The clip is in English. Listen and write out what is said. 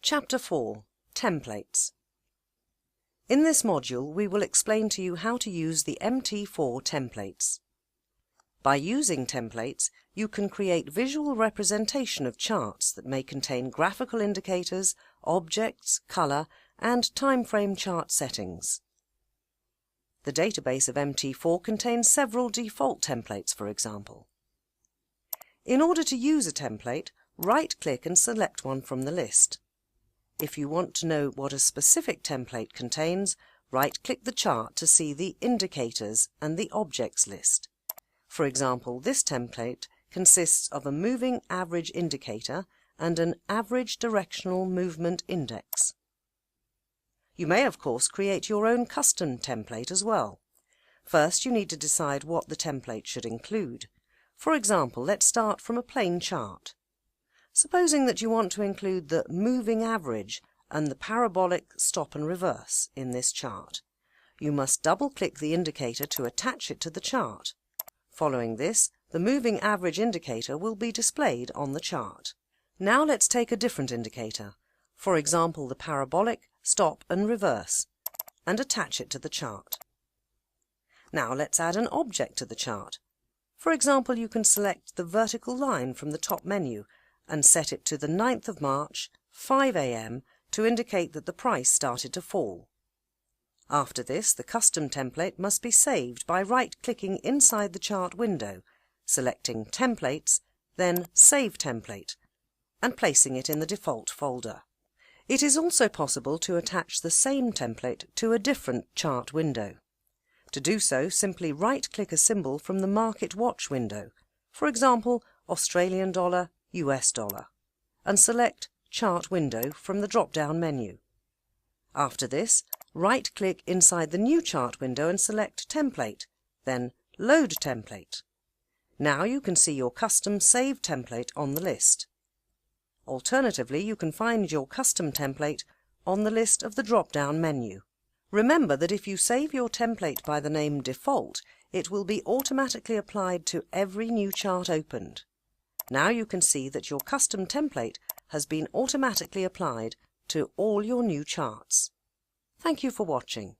Chapter 4 Templates. In this module we will explain to you how to use the MT4 templates. By using templates, you can create visual representation of charts that may contain graphical indicators, objects, colour and time frame chart settings. The database of MT4 contains several default templates, for example. In order to use a template, right-click and select one from the list. If you want to know what a specific template contains, right-click the chart to see the Indicators and the Objects list. For example, this template consists of a moving average indicator and an average directional movement index. You may, of course, create your own custom template as well. First, you need to decide what the template should include. For example, let's start from a plain chart. Supposing that you want to include the moving average and the parabolic stop and reverse in this chart. You must double-click the indicator to attach it to the chart. Following this, the moving average indicator will be displayed on the chart. Now let's take a different indicator, for example the parabolic stop and reverse, and attach it to the chart. Now let's add an object to the chart. For example, you can select the vertical line from the top menu and set it to the 9th of March, 5 AM, to indicate that the price started to fall. After this, the custom template must be saved by right-clicking inside the chart window, selecting Templates, then Save Template, and placing it in the default folder. It is also possible to attach the same template to a different chart window. To do so, simply right-click a symbol from the Market Watch window, for example, Australian dollar, US dollar, and select Chart Window from the drop-down menu. After this, right-click inside the new chart window and select Template, then Load Template. Now you can see your custom saved template on the list. Alternatively, you can find your custom template on the list of the drop-down menu. Remember that if you save your template by the name Default, it will be automatically applied to every new chart opened. Now you can see that your custom template has been automatically applied to all your new charts. Thank you for watching.